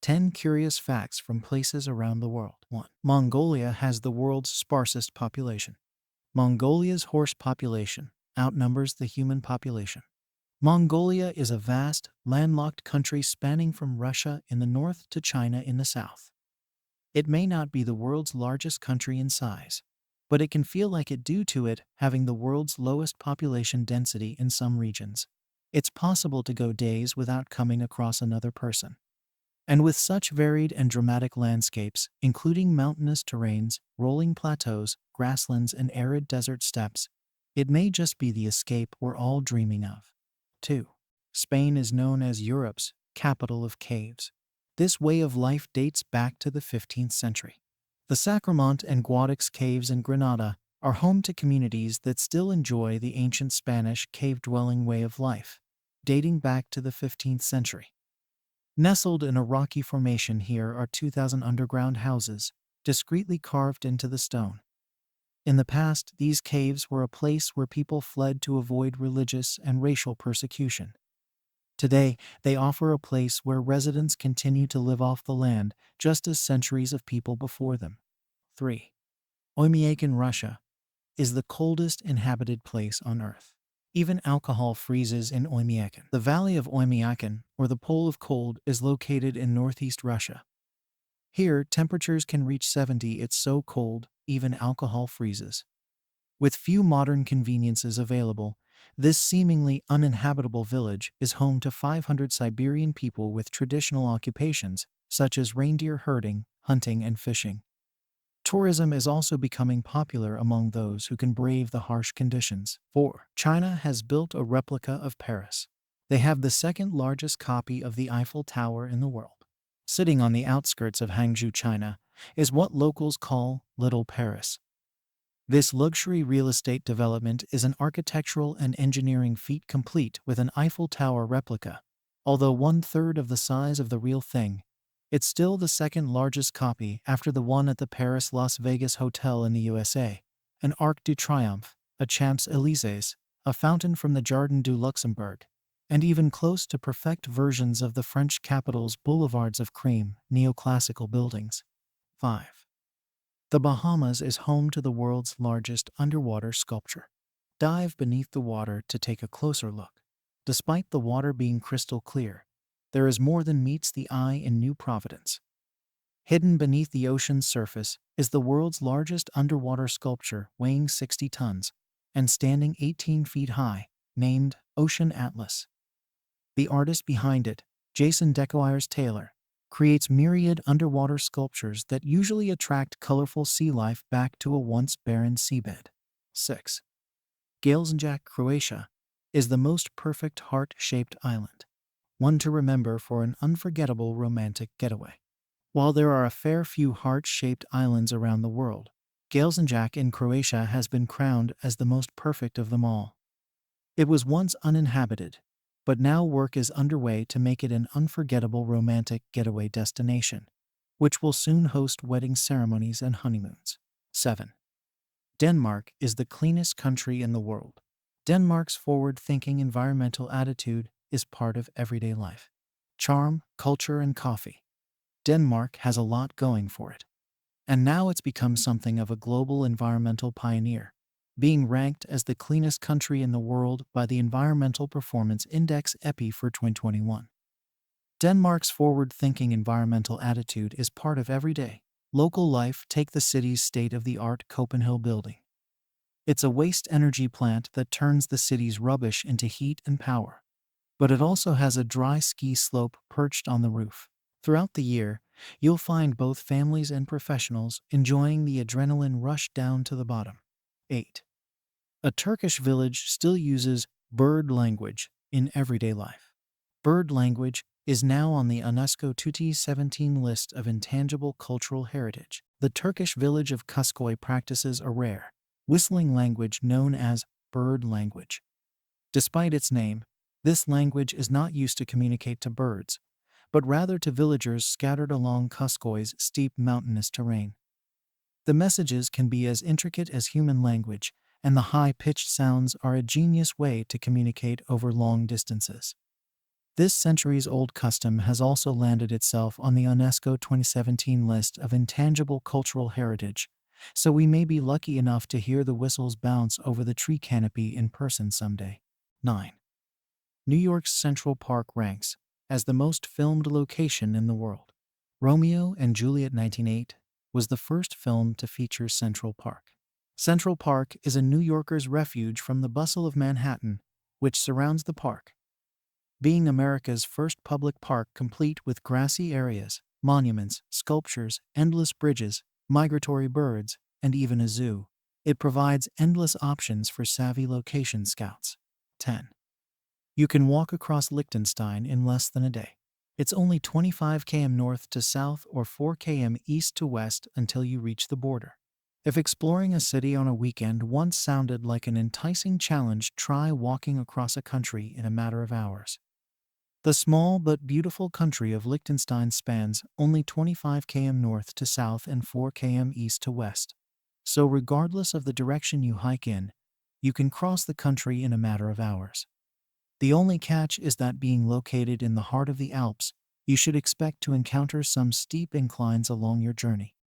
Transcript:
10 curious facts from places around the world. 1. Mongolia has the world's sparsest population. Mongolia's horse population outnumbers the human population. Mongolia is a vast, landlocked country spanning from Russia in the north to China in the south. It may not be the world's largest country in size, but it can feel like it due to it having the world's lowest population density in some regions. It's possible to go days without coming across another person. And with such varied and dramatic landscapes, including mountainous terrains, rolling plateaus, grasslands, and arid desert steppes, it may just be the escape we're all dreaming of. 2. Spain is known as Europe's capital of caves. This way of life dates back to the 15th century. The Sacramento and Guadix caves in Granada are home to communities that still enjoy the ancient Spanish cave-dwelling way of life, dating back to the 15th century. Nestled in a rocky formation here are 2,000 underground houses, discreetly carved into the stone. In the past, these caves were a place where people fled to avoid religious and racial persecution. Today, they offer a place where residents continue to live off the land, just as centuries of people before them. 3. Oymyakon, Russia, is the coldest inhabited place on Earth. Even alcohol freezes in Oymyakon. The Valley of Oymyakon, or the Pole of Cold, is located in northeast Russia. Here, temperatures can reach 70. It's so cold, even alcohol freezes. With few modern conveniences available, this seemingly uninhabitable village is home to 500 Siberian people with traditional occupations, such as reindeer herding, hunting, and fishing. Tourism is also becoming popular among those who can brave the harsh conditions. 4. China has built a replica of Paris. They have the second largest copy of the Eiffel Tower in the world. Sitting on the outskirts of Hangzhou, China, is what locals call Little Paris. This luxury real estate development is an architectural and engineering feat complete with an Eiffel Tower replica. Although 1/3 of the size of the real thing, it's still the second largest copy after the one at the Paris Las Vegas Hotel in the USA, an Arc de Triomphe, a Champs-Élysées, a fountain from the Jardin du Luxembourg, and even close to perfect versions of the French capital's boulevards of cream, neoclassical buildings. 5. The Bahamas is home to the world's largest underwater sculpture. Dive beneath the water to take a closer look. Despite the water being crystal clear, there is more than meets the eye in New Providence. Hidden beneath the ocean's surface is the world's largest underwater sculpture, weighing 60 tons and standing 18 feet high, named Ocean Atlas. The artist behind it, Jason Decoires Taylor, creates myriad underwater sculptures that usually attract colorful sea life back to a once barren seabed. 6. Gelsenjak, Croatia, is the most perfect heart-shaped island, one to remember for an unforgettable romantic getaway. While there are a fair few heart-shaped islands around the world, Gelsenjak in Croatia has been crowned as the most perfect of them all. It was once uninhabited, but now work is underway to make it an unforgettable romantic getaway destination, which will soon host wedding ceremonies and honeymoons. 7. Denmark is the cleanest country in the world. Denmark's forward-thinking environmental attitude is part of everyday life. Charm, culture, and coffee. Denmark has a lot going for it. And now it's become something of a global environmental pioneer, being ranked as the cleanest country in the world by the Environmental Performance Index EPI for 2021. Denmark's forward-thinking environmental attitude is part of everyday local life. Take the city's state-of-the-art Copenhagen building. It's a waste-energy plant that turns the city's rubbish into heat and power. But it also has a dry ski slope perched on the roof. Throughout the year, you'll find both families and professionals enjoying the adrenaline rush down to the bottom. 8. A Turkish village still uses bird language in everyday life. Bird language is now on the UNESCO 2017 list of intangible cultural heritage. The Turkish village of Kuşköy practices a rare, whistling language known as bird language. Despite its name, this language is not used to communicate to birds, but rather to villagers scattered along Kuşköy's steep mountainous terrain. The messages can be as intricate as human language, and the high-pitched sounds are a genius way to communicate over long distances. This centuries-old custom has also landed itself on the UNESCO 2017 list of intangible cultural heritage, so we may be lucky enough to hear the whistles bounce over the tree canopy in person someday. 9. New York's Central Park ranks as the most filmed location in the world. Romeo and Juliet 1908 was the first film to feature Central Park. Central Park is a New Yorker's refuge from the bustle of Manhattan, which surrounds the park, being America's first public park complete with grassy areas, monuments, sculptures, endless bridges, migratory birds, and even a zoo. It provides endless options for savvy location scouts. 10. You can walk across Liechtenstein in less than a day. It's only 25 km north to south or 4 km east to west until you reach the border. If exploring a city on a weekend once sounded like an enticing challenge, try walking across a country in a matter of hours. The small but beautiful country of Liechtenstein spans only 25 km north to south and 4 km east to west. So regardless of the direction you hike in, you can cross the country in a matter of hours. The only catch is that being located in the heart of the Alps, you should expect to encounter some steep inclines along your journey.